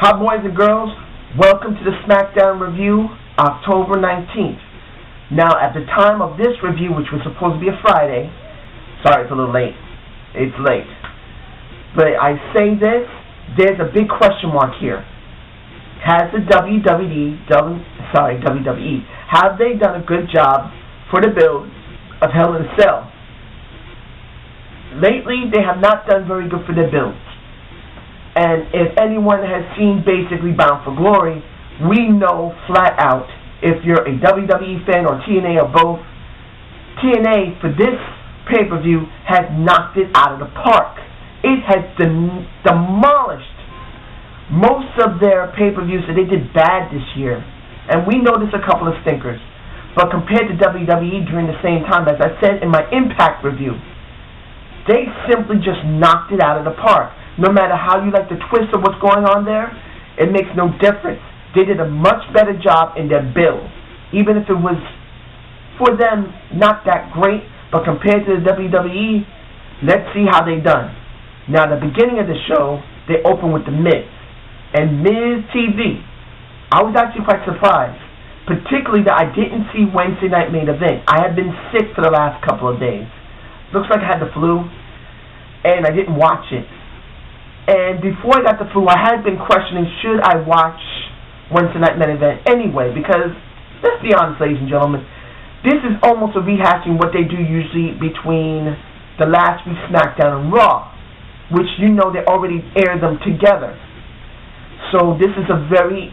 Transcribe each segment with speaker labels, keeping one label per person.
Speaker 1: Hi boys and girls, welcome to the Smackdown review, October 19th. Now at the time of this review, which was supposed to be a Friday, sorry it's a little late, it's late, but I say this, there's a big question mark here. Has the WWE, have they done a good job for the build of Hell in a Cell? Lately they have not done very good for their builds. And if anyone has seen basically Bound for Glory, we know flat out, if you're a WWE fan or TNA or both, TNA for this pay-per-view has knocked it out of the park. It has demolished most of their pay-per-views that they did bad this year. And we noticed a couple of stinkers. But compared to WWE during the same time, as I said in my Impact review, they simply just knocked it out of the park. No matter how you like the twist of what's going on there, it makes no difference. They did a much better job in their build. Even if it was, for them, not that great, but compared to the WWE, let's see how they done. Now, the beginning of the show, they open with The Miz. And Miz TV, I was actually quite surprised. Particularly that I didn't see Wednesday night main event. I had been sick for the last couple of days. Looks like I had the flu, and I didn't watch it. And before I got the flu, I had been questioning, should I watch Wednesday night main event anyway? Because, let's be honest, ladies and gentlemen, this is almost a rehashing what they do usually between the last week's Smackdown and Raw, which you know they already aired them together. So this is a very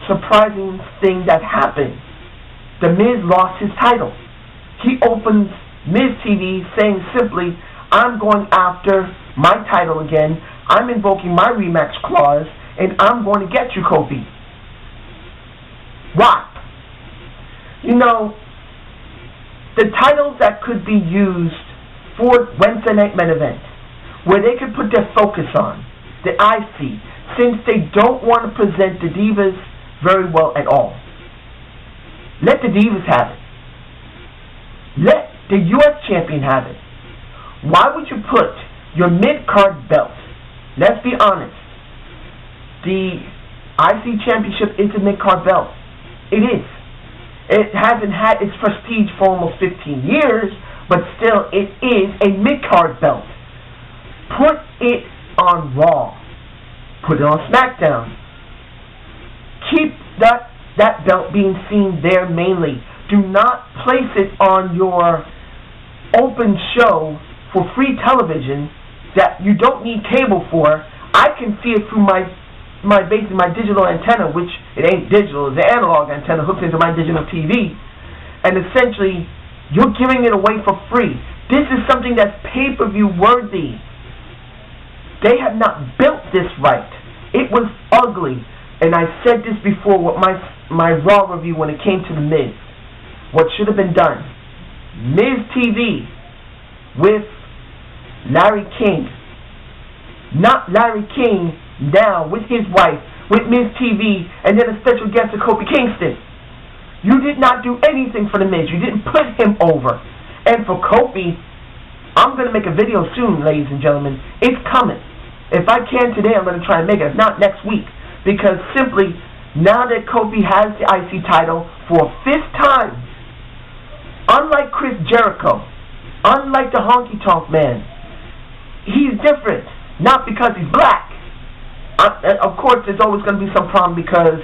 Speaker 1: surprising thing that happened. The Miz lost his title. He opens Miz TV saying simply, I'm going after my title again. I'm invoking my rematch clause, and I'm going to get you, Kofi. Why? You know, the titles that could be used for Wednesday night main event, where they could put their focus on, the IC, since they don't want to present the Divas very well at all. Let the Divas have it. Let the U.S. champion have it. Why would you put your mid-card belt? Let's be honest. The IC Championship is a mid-card belt. It is. It hasn't had its prestige for almost 15 years, but still, it is a mid-card belt. Put it on Raw. Put it on Smackdown. Keep that belt being seen there mainly. Do not place it on your open show for free television that you don't need cable for. I can see it through my digital antenna, which it ain't digital, it's an analog antenna hooked into my digital TV, and essentially you're giving it away for free. This is something that's pay-per-view worthy. They have not built this right. It was ugly, and I said this before with my Raw review when it came to The Miz. What should have been done? Miz TV with Larry King. Not Larry King now with his wife, with Miz TV, and then a special guest of Kofi Kingston. You did not do anything for The Miz. You didn't put him over. And for Kofi, I'm going to make a video soon, ladies and gentlemen. It's coming. If I can today, I'm going to try and make it. If not, next week. Because simply, now that Kofi has the IC title for a 5th time, unlike Chris Jericho, unlike the Honky Tonk Man, he's different. Not because he's black. Of course, there's always going to be some problem because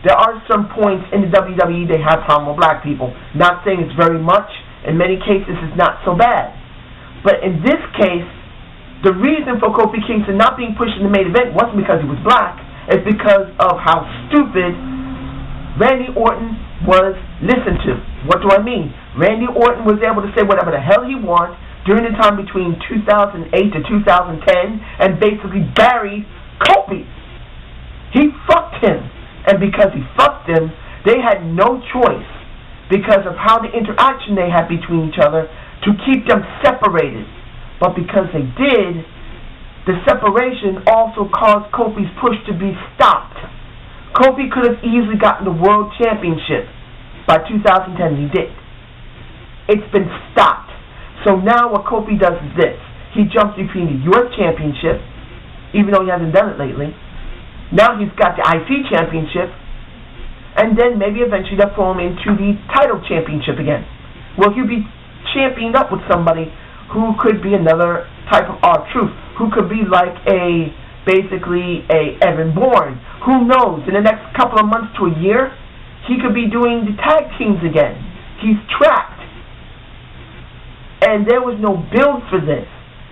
Speaker 1: there are some points in the WWE they have problem with black people. Not saying it's very much. In many cases, it's not so bad. But in this case, the reason for Kofi Kingston not being pushed in the main event wasn't because he was black. It's because of how stupid Randy Orton was listened to. What do I mean? Randy Orton was able to say whatever the hell he wants during the time between 2008 to 2010 and basically buried Kofi. He fucked him. And because he fucked him, they had no choice because of how the interaction they had between each other to keep them separated. But because they did, the separation also caused Kofi's push to be stopped. Kofi could have easily gotten the World Championship by 2010. He did. It's been stopped. So now what Kofi does is this. He jumps between the U.S. Championship, even though he hasn't done it lately, Now he's got the IC championship, and then maybe eventually they'll throw him into the title championship again. Well, he'll be championed up with somebody who could be another type of R-Truth, who could be like basically a Evan Bourne. Who knows, in the next couple of months to a year, he could be doing the tag teams again. He's trapped. And there was no build for this.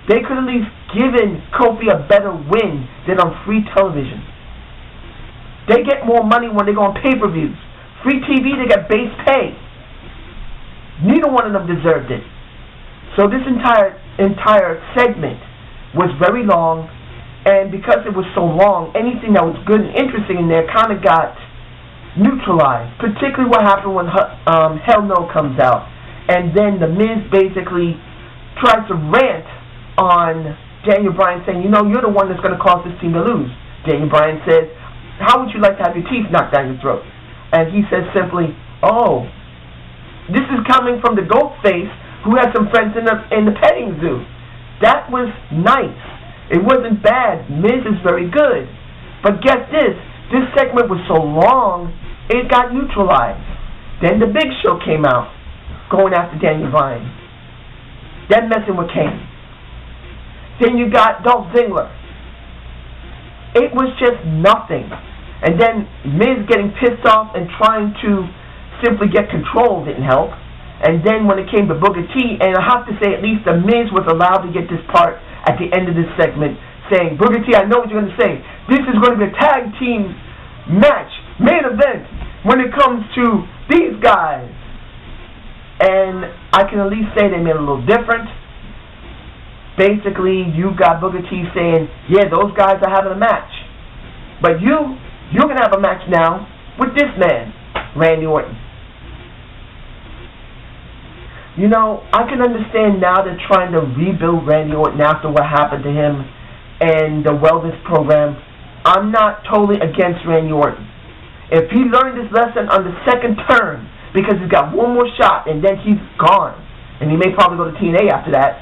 Speaker 1: They could at least given Kofi a better win than on free television. They get more money when they go on pay-per-views. Free TV, they get base pay. Neither one of them deserved it. So this entire segment was very long, and because it was so long, anything that was good and interesting in there kind of got neutralized. Particularly what happened when Hell No comes out, and then The Miz basically tries to rant on Daniel Bryan, saying, you know, you're the one that's going to cause this team to lose. Daniel Bryan says, how would you like to have your teeth knocked down your throat? And he says simply, oh, this is coming from the goat face who had some friends in the petting zoo. That was nice. It wasn't bad. Miz is very good. But get this segment was so long, it got neutralized. Then the Big Show came out, going after Daniel Bryan. Then messing with Kane. Then you got Dolph Ziggler. It was just nothing. And then Miz getting pissed off and trying to simply get control didn't help. And then when it came to Booker T, and I have to say at least The Miz was allowed to get this part at the end of this segment, saying, Booker T, I know what you're going to say. This is going to be a tag team match, main event, when it comes to these guys. And I can at least say they made it a little different. Basically, you got Booker T saying, yeah, those guys are having a match. But you're going to have a match now with this man, Randy Orton. You know, I can understand now they're trying to rebuild Randy Orton after what happened to him and the wellness program. I'm not totally against Randy Orton. If he learned his lesson on the second turn, because he's got one more shot and then he's gone, and he may probably go to TNA after that,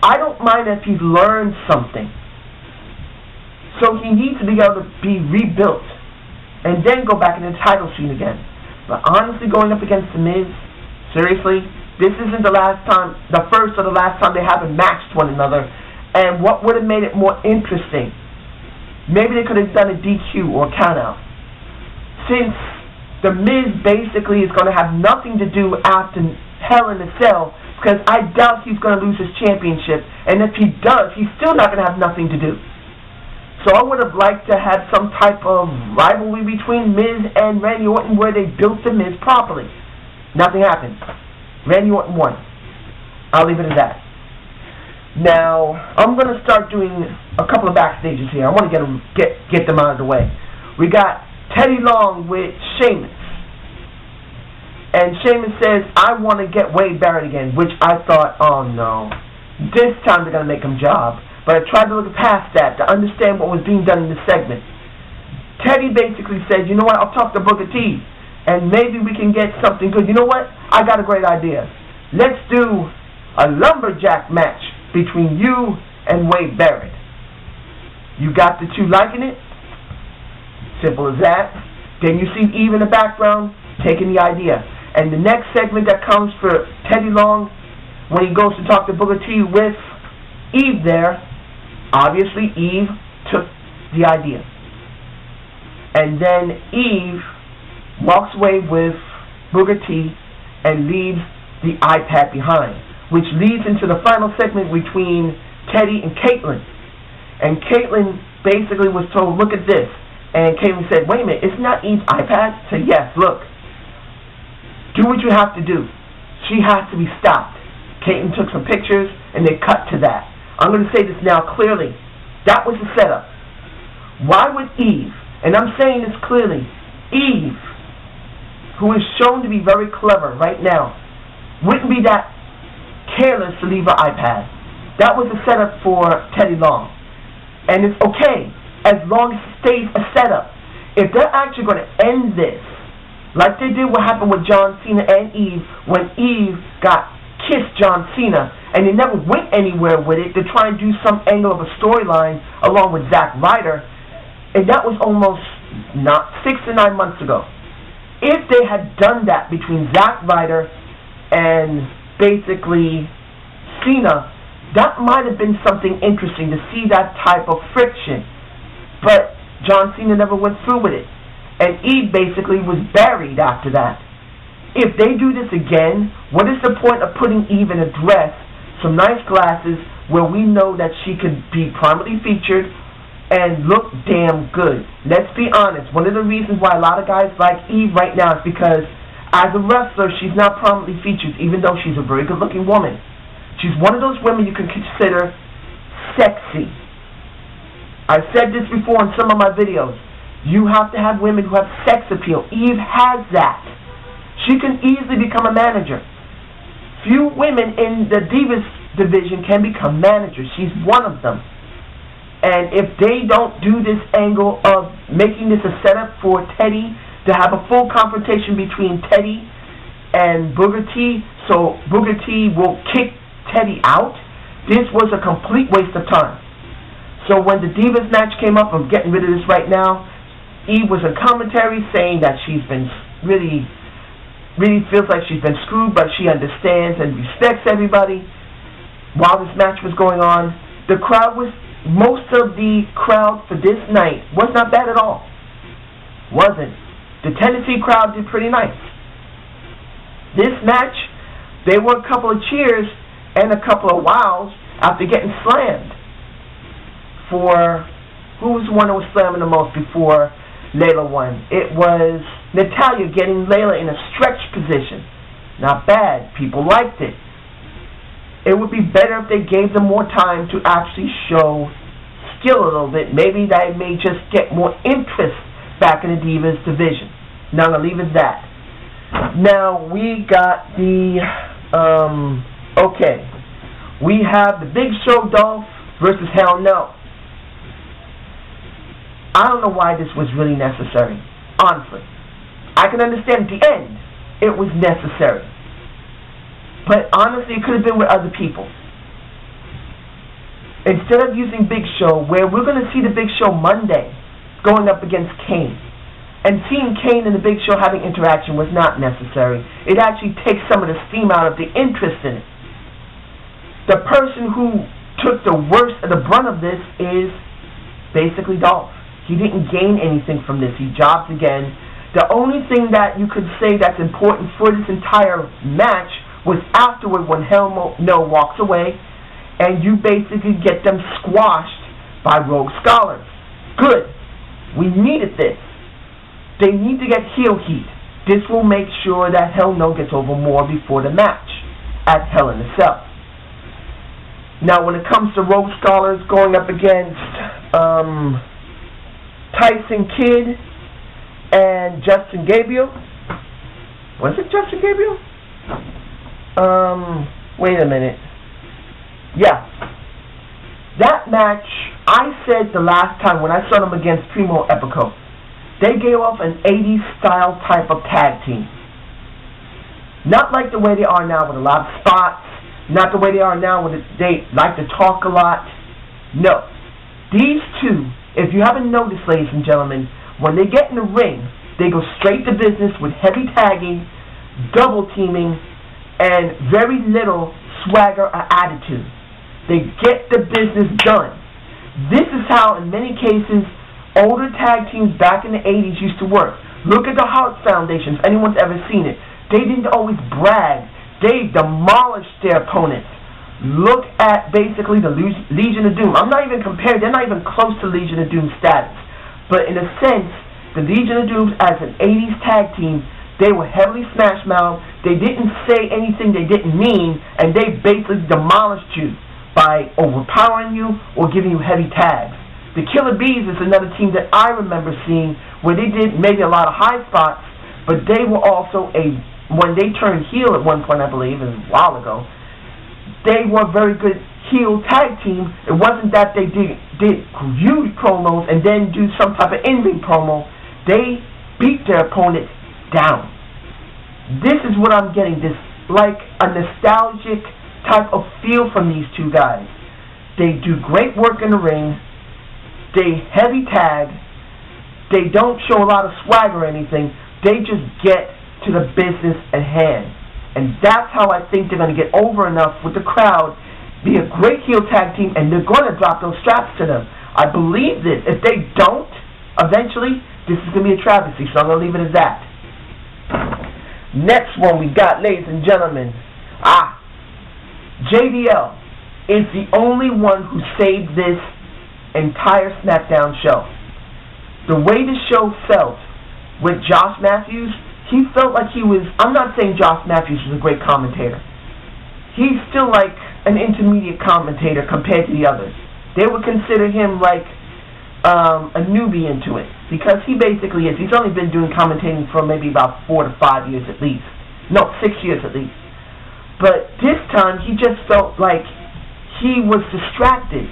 Speaker 1: I don't mind if he's learned something. So he needs to be able to be rebuilt and then go back in the title scene again. But honestly, going up against The Miz, seriously, this isn't the first or the last time they haven't matched one another. And what would have made it more interesting? Maybe they could have done a DQ or count-out. Since The Miz basically is going to have nothing to do after Hell in a Cell, because I doubt he's going to lose his championship. And if he does, he's still not going to have nothing to do. So I would have liked to have some type of rivalry between Miz and Randy Orton where they built The Miz properly. Nothing happened. Randy Orton won. I'll leave it at that. Now, I'm going to start doing a couple of backstages here. I want to get them out of the way. We got Teddy Long with Sheamus. And Sheamus says, I want to get Wade Barrett again, which I thought, oh no. This time they're going to make him job. But I tried to look past that to understand what was being done in this segment. Teddy basically said, you know what, I'll talk to Booker T, and maybe we can get something good. You know what? I got a great idea. Let's do a lumberjack match between you and Wade Barrett. You got the two liking it? Simple as that. Then you see Eve in the background taking the idea. And the next segment that comes for Teddy Long, when he goes to talk to Booker T with Eve there, obviously Eve took the idea. And then Eve walks away with Booker T and leaves the iPad behind, which leads into the final segment between Teddy and Caitlyn. And Caitlyn basically was told, look at this. And Caitlyn said, wait a minute, isn't that Eve's iPad? Said, yes, look. Do what you have to do. She has to be stopped. Caitlyn took some pictures and they cut to that. I'm going to say this now clearly. That was the setup. Why would Eve, and I'm saying this clearly, Eve, who is shown to be very clever right now, wouldn't be that careless to leave her iPad. That was the setup for Teddy Long. And it's okay as long as it stays a setup. If they're actually going to end this, like they did what happened with John Cena and Eve, when Eve got kissed John Cena, and they never went anywhere with it to try and do some angle of a storyline along with Zack Ryder, And that was almost not 6 to 9 months ago. If they had done that between Zack Ryder and basically Cena, that might have been something interesting to see that type of friction. But John Cena never went through with it. And Eve basically was buried after that. If they do this again, what is the point of putting Eve in a dress, some nice glasses, where we know that she could be prominently featured and look damn good? Let's be honest. One of the reasons why a lot of guys like Eve right now is because as a wrestler, she's not prominently featured, even though she's a very good-looking woman. She's one of those women you can consider sexy. I've said this before in some of my videos. You have to have women who have sex appeal. Eve has that. She can easily become a manager. Few women in the Divas division can become managers. She's one of them. And if they don't do this angle of making this a setup for Teddy to have a full confrontation between Teddy and Booker T, so Booker T will kick Teddy out, this was a complete waste of time. So when the Divas match came up, I'm getting rid of this right now, Eve was in commentary saying that she's been really feels like she's been screwed, but she understands and respects everybody. While this match was going on, most of the crowd for this night was not bad at all. Wasn't. The Tennessee crowd did pretty nice. This match, there were a couple of cheers and a couple of wows after getting slammed. For who was the one that was slamming the most before Layla won? It was Natalya getting Layla in a stretch position. Not bad. People liked it. It would be better if they gave them more time to actually show skill a little bit. Maybe that may just get more interest back in the Divas division. Now, I'm going to leave it at that. Now, we got the, okay. We have the Big Show Dolph versus Hell No. I don't know why this was really necessary, honestly. I can understand at the end it was necessary. But honestly, it could have been with other people. Instead of using Big Show, where we're going to see the Big Show Monday going up against Kane. And seeing Kane and the Big Show having interaction was not necessary. It actually takes some of the steam out of the interest in it. The person who took the worst of the brunt of this is basically Dolph. He didn't gain anything from this. He jobbed again. The only thing that you could say that's important for this entire match was afterward when Hell No walks away and you basically get them squashed by Rogue Scholars. Good. We needed this. They need to get heel heat. This will make sure that Hell No gets over more before the match at Hell in a Cell. Now, when it comes to Rogue Scholars going up against Tyson Kidd and Justin Gabriel. Was it Justin Gabriel? Wait a minute. Yeah. That match, I said the last time when I saw them against Primo Epico, they gave off an 80s style type of tag team. Not like the way they are now with a lot of spots. Not the way they are now when they like to talk a lot. No. These two, if you haven't noticed, ladies and gentlemen, when they get in the ring, they go straight to business with heavy tagging, double teaming, and very little swagger or attitude. They get the business done. This is how, in many cases, older tag teams back in the 80s used to work. Look at the Hart Foundation, if anyone's ever seen it. They didn't always brag. They demolished their opponents. Look at basically the Legion of Doom. I'm not even comparing. They're not even close to Legion of Doom status. But in a sense, the Legion of Doom as an 80s tag team, they were heavily smash-mouthed. They didn't say anything they didn't mean, and they basically demolished you by overpowering you or giving you heavy tags. The Killer Bees is another team that I remember seeing where they did maybe a lot of high spots, but they were also when they turned heel at one point, I believe, a while ago, they were a very good heel tag team. It wasn't that they did huge promos and then do some type of in-ring promo. They beat their opponents down. This is what I'm getting, this like a nostalgic type of feel from these two guys. They do great work in the ring. They heavy tag. They don't show a lot of swag or anything. They just get to the business at hand. And that's how I think they're going to get over enough with the crowd, be a great heel tag team, and they're going to drop those straps to them. I believe this. If they don't, eventually, this is going to be a travesty, so I'm going to leave it as that. Next one we got, ladies and gentlemen. JBL is the only one who saved this entire SmackDown show. The way the show felt with Josh Matthews, he felt like he was, I'm not saying Josh Matthews was a great commentator. He's still like an intermediate commentator compared to the others. They would consider him like a newbie into it, because he basically is. He's only been doing commentating for maybe about 4 to 5 years at least. No, 6 years at least. But this time, he just felt like he was distracted.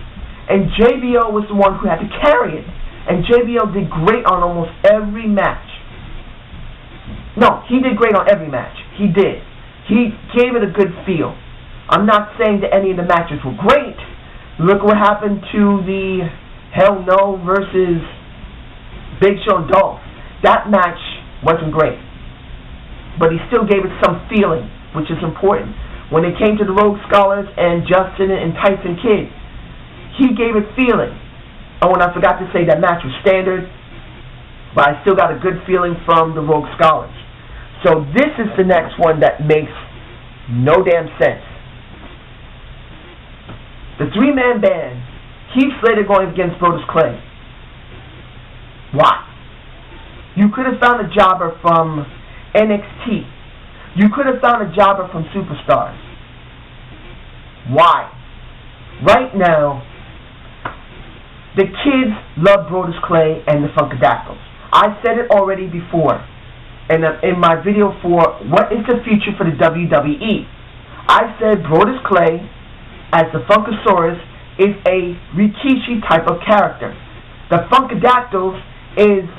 Speaker 1: And JBL was the one who had to carry it. And JBL did great on almost every match. No, he did great on every match. He did. He gave it a good feel. I'm not saying that any of the matches were great. Look what happened to the Hell No versus Big Show and Dolph. That match wasn't great. But he still gave it some feeling, which is important. When it came to the Rogue Scholars and Justin and Tyson Kidd, he gave it feeling. Oh, and I forgot to say that match was standard, but I still got a good feeling from the Rogue Scholars. So this is the next one that makes no damn sense. The three-man band, Heath Slater going against Brodus Clay. Why? You could have found a jobber from NXT. You could have found a jobber from Superstars. Why? Right now, the kids love Brodus Clay and the Funkadactyls. I said it already before in my video for what is the future for the WWE. I said Brodus Clay as the Funkasaurus is a Rikishi type of character. The Funkadactyls is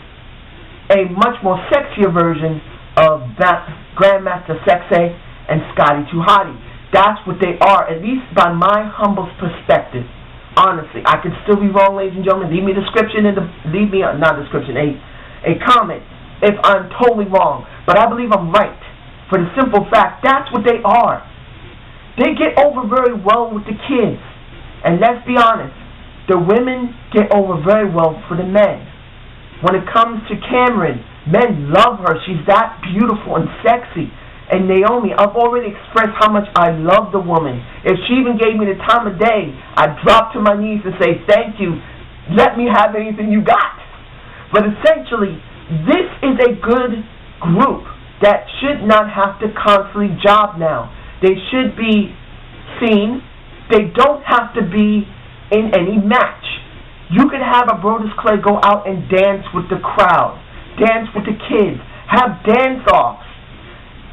Speaker 1: a much more sexier version of that Grandmaster Sexay and Scotty 2 Hotty. That's what they are, at least by my humble perspective. Honestly, I could still be wrong, ladies and gentlemen. Leave me a description in the a comment if I'm totally wrong. But I believe I'm right for the simple fact that's what they are. They get over very well with the kids, and let's be honest, the women get over very well for the men. When it comes to Cameron, men love her. She's that beautiful and sexy. And Naomi, I've already expressed how much I love the woman. If she even gave me the time of day, I'd drop to my knees and say, thank you, let me have anything you got. But essentially, this is a good group that should not have to constantly job now. They should be seen. They don't have to be in any match. You could have a Brodus Clay go out and dance with the crowd, dance with the kids, have dance-offs.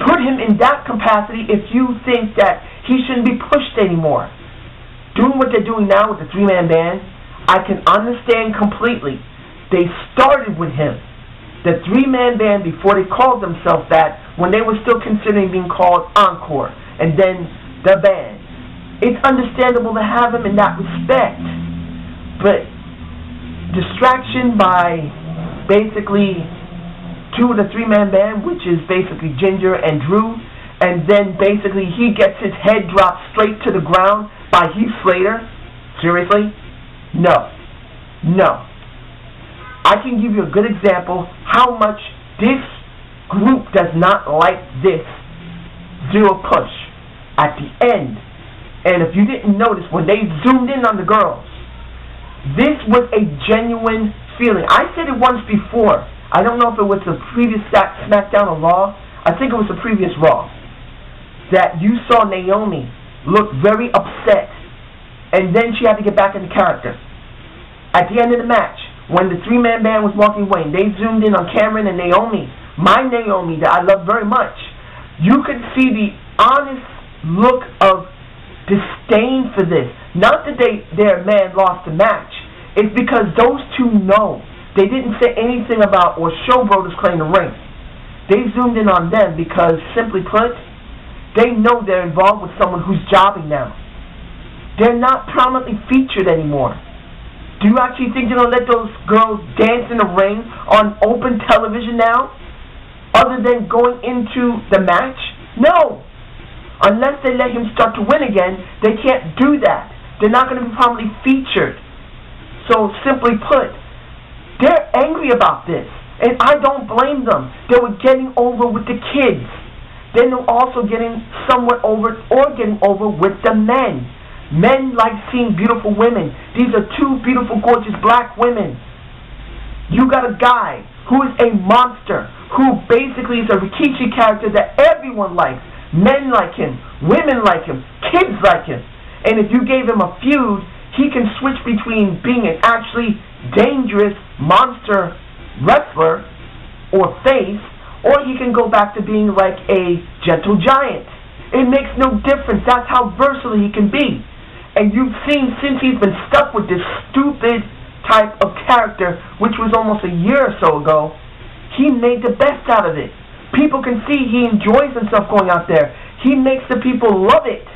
Speaker 1: Put him in that capacity if you think that he shouldn't be pushed anymore. Doing what they're doing now with the three-man band, I can understand completely. They started with him. The three-man band before they called themselves that, when they were still considering being called Encore, and then the band. It's understandable to have him in that respect. But distraction by basically two of the three-man band, which is basically Ginger and Drew, and then basically he gets his head dropped straight to the ground by Heath Slater? Seriously? No. No. I can give you a good example how much this group does not like this zero push at the end. And if you didn't notice, when they zoomed in on the girls, this was a genuine feeling. I said it once before. I don't know if it was the previous Smackdown or Raw. I think it was the previous Raw. That you saw Naomi look very upset. And then she had to get back into character. At the end of the match, when the three-man band was walking away, and they zoomed in on Cameron and Naomi, my Naomi that I love very much, you could see the honest look of disdain for this. Not that their man lost the match. It's because those two know. They didn't say anything about or show Brodus Clay in the ring. They zoomed in on them because, simply put, they know they're involved with someone who's jobbing now. They're not prominently featured anymore. Do you actually think they're going to let those girls dance in the ring on open television now? Other than going into the match? No. Unless they let him start to win again, they can't do that. They're not going to be properly featured. So, simply put, they're angry about this. And I don't blame them. They were getting over with the kids. Then they're also getting somewhat over or getting over with the men. Men like seeing beautiful women. These are two beautiful, gorgeous black women. You got a guy who is a monster, who basically is a Rikishi character that everyone likes. Men like him, women like him, kids like him. And if you gave him a feud, he can switch between being an actually dangerous monster wrestler or face, or he can go back to being like a gentle giant. It makes no difference. That's how versatile he can be. And you've seen, since he's been stuck with this stupid type of character, which was almost a year or so ago, he made the best out of it. People can see he enjoys himself going out there. He makes the people love it.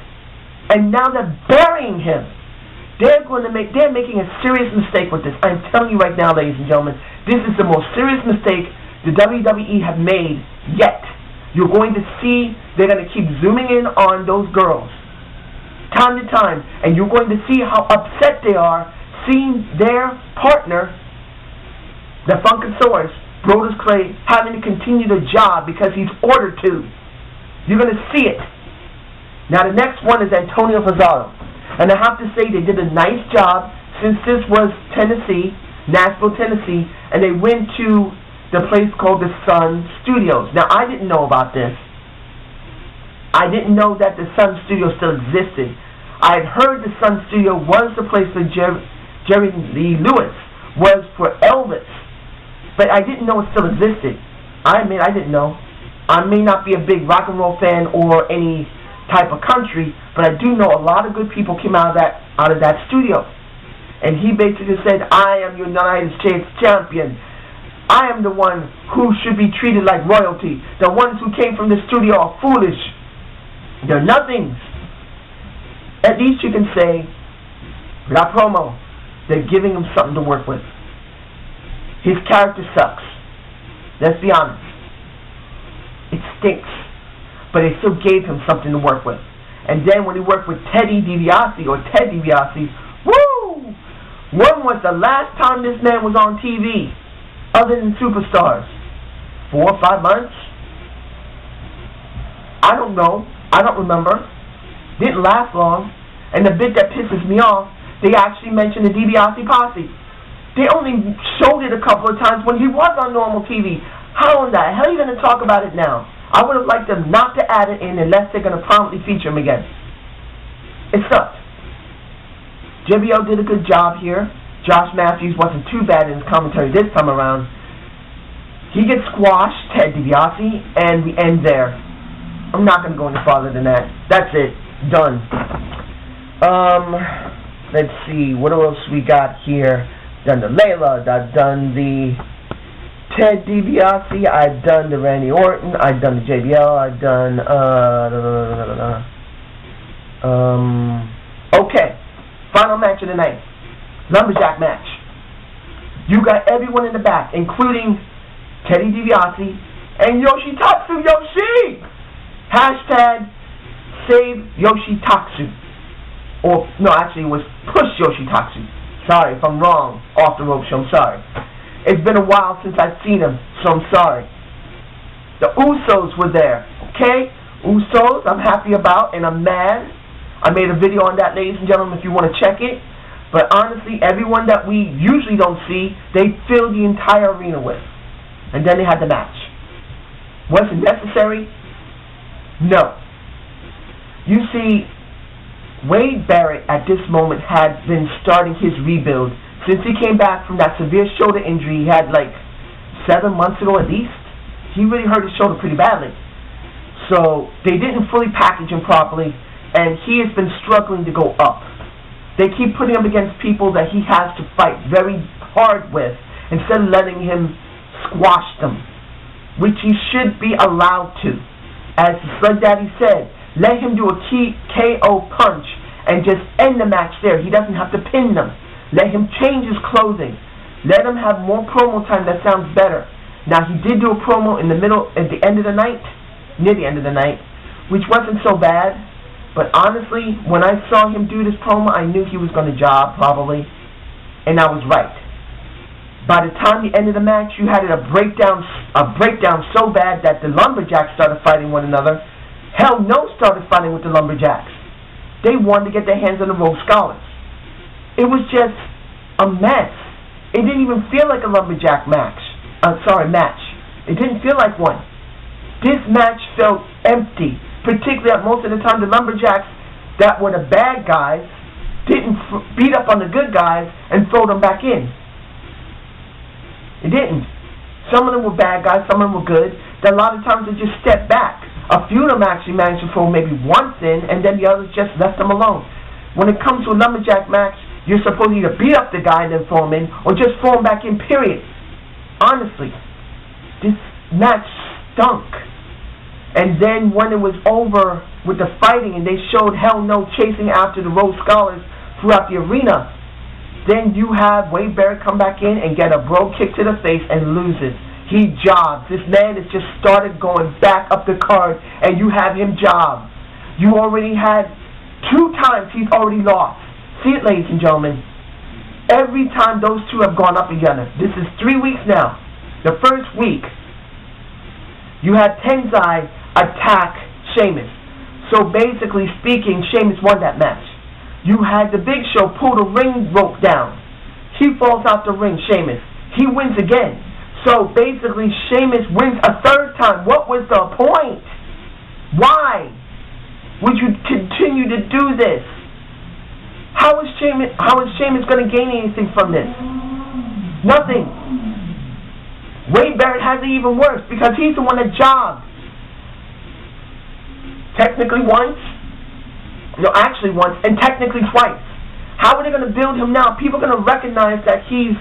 Speaker 1: And now they're burying him. They're making a serious mistake with this. I'm telling you right now, ladies and gentlemen, this is the most serious mistake the WWE have made yet. You're going to see they're going to keep zooming in on those girls time to time, and you're going to see how upset they are seeing their partner, the Funkasaurus, Brodus Clay, having to continue the job because he's ordered to. You're going to see it. Now the next one is Antonio Pizarro. And I have to say they did a nice job since this was Tennessee, Nashville, Tennessee, and they went to the place called the Sun Studios. Now I didn't know about this. I didn't know that the Sun Studio still existed. I had heard the Sun Studio was the place that Jerry Lee Lewis was for Elvis, but I didn't know it still existed. I admit I didn't know. I may not be a big rock and roll fan or any type of country, but I do know a lot of good people came out of that studio. And he basically said, I am your United States champion. I am the one who should be treated like royalty. The ones who came from the studio are foolish. They're nothings. At least you can say, La Promo, they're giving him something to work with. His character sucks. Let's be honest. It stinks. But they still gave him something to work with. And then when he worked with Teddy DiBiase, or Ted DiBiase, woo! When was the last time this man was on TV, other than Superstars? 4 or 5 months? I don't know. I don't remember. Didn't last long. And the bit that pisses me off, they actually mentioned the DiBiase posse. They only showed it a couple of times when he was on normal TV. How in the hell are you going to talk about it now? I would have liked them not to add it in unless they're going to promptly feature him again. It sucked. JBL did a good job here. Josh Matthews wasn't too bad in his commentary this time around. He gets squashed, Ted DiBiase, and we end there. I'm not going to go any farther than that. That's it. Done. Let's see. What else we got here? Done the Layla. I've done the Ted DiBiase. I've done the Randy Orton. I've done the JBL. I've done okay. Final match of the night. Lumberjack match. You got everyone in the back, including Teddy DiBiase and Yoshitatsu Yoshi. Hashtag Save Yoshitatsu. Or, no, actually it was Push Yoshitatsu. Sorry if I'm wrong. Off the ropes, I'm sorry. It's been a while since I've seen him, so I'm sorry. The Usos were there, okay? Usos, I'm happy about, and I'm mad. I made a video on that, ladies and gentlemen, if you want to check it. But honestly, everyone that we usually don't see, they fill the entire arena with. And then they had the match. Was it necessary? No. You see, Wade Barrett at this moment had been starting his rebuild. Since he came back from that severe shoulder injury he had like 7 months ago at least, he really hurt his shoulder pretty badly. So they didn't fully package him properly, and he has been struggling to go up. They keep putting him against people that he has to fight very hard with instead of letting him squash them, which he should be allowed to. As Slug Daddy said, let him do a key KO punch and just end the match there. He doesn't have to pin them. Let him change his clothing. Let him have more promo time that sounds better. Now, he did do a promo in the middle, at the end of the night, near the end of the night, which wasn't so bad. But honestly, when I saw him do this promo, I knew he was going to job, probably. And I was right. By the time the end of the match, you had a breakdown so bad that the Lumberjacks started fighting one another. Hell No started fighting with the Lumberjacks. They wanted to get their hands on the Rhodes Scholars. It was just a mess. It didn't even feel like a Lumberjack match. Match. It didn't feel like one. This match felt empty, particularly at most of the time the Lumberjacks that were the bad guys didn't beat up on the good guys and throw them back in. It didn't. Some of them were bad guys, some of them were good. Then a lot of times they just stepped back. A few of them actually managed to throw maybe once in, and then the others just left them alone. When it comes to a Lumberjack match, you're supposed to either beat up the guy and then throw him in, or just throw him back in, period. Honestly, this match stunk. And then when it was over with the fighting and they showed Hell No chasing after the Rhodes Scholars throughout the arena, then you have Wade Barrett come back in and get a bro kick to the face and loses. He jobs. This man has just started going back up the card and you have him job. You already had 2 times he's already lost. See it, ladies and gentlemen. Every time those two have gone up together. This is 3 weeks now. The first week, you had Tenzai attack Sheamus. So basically speaking, Sheamus won that match. You had the Big Show pull the ring rope down. He falls out the ring, Sheamus. He wins again. So basically, Sheamus wins a 3rd time. What was the point? Why would you continue to do this? How is Sheamus going to gain anything from this? Nothing. Wade Barrett has it even worse because he's the one that jobbed. Technically once. No, actually once, and technically twice. How are they going to build him now? People are going to recognize that he's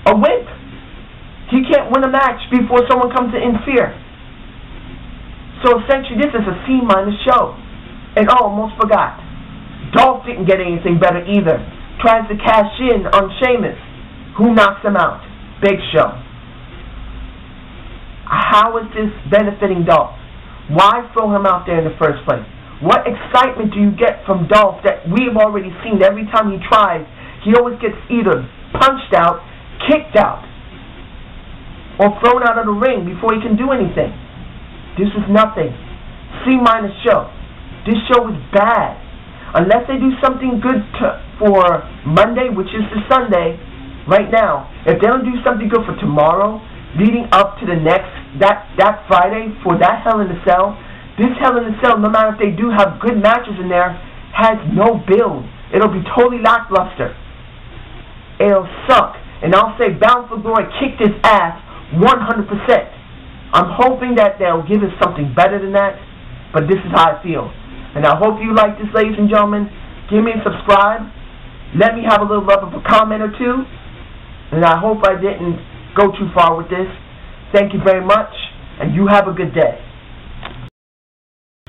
Speaker 1: a wimp. He can't win a match before someone comes to interfere. So essentially, this is a C- show. And almost forgot. Dolph didn't get anything better either. Tries to cash in on Sheamus. Who knocks him out? Big Show. How is this benefiting Dolph? Why throw him out there in the first place? What excitement do you get from Dolph that we've already seen every time he tries? He always gets either punched out, kicked out, or thrown out of the ring before he can do anything. This is nothing. C- show. This show is bad. Unless they do something good for Monday, which is the Sunday, right now, if they don't do something good for tomorrow, leading up to the next, that Friday, for that Hell in a Cell, this Hell in a Cell, no matter if they do have good matches in there, has no build. It'll be totally lackluster. It'll suck. And I'll say Bound for Glory kicked his ass 100%. I'm hoping that they'll give us something better than that, but this is how I feel. And I hope you like this, ladies and gentlemen. Give me a subscribe. Let me have a little love of a comment or two. And I hope I didn't go too far with this. Thank you very much, and you have a good day.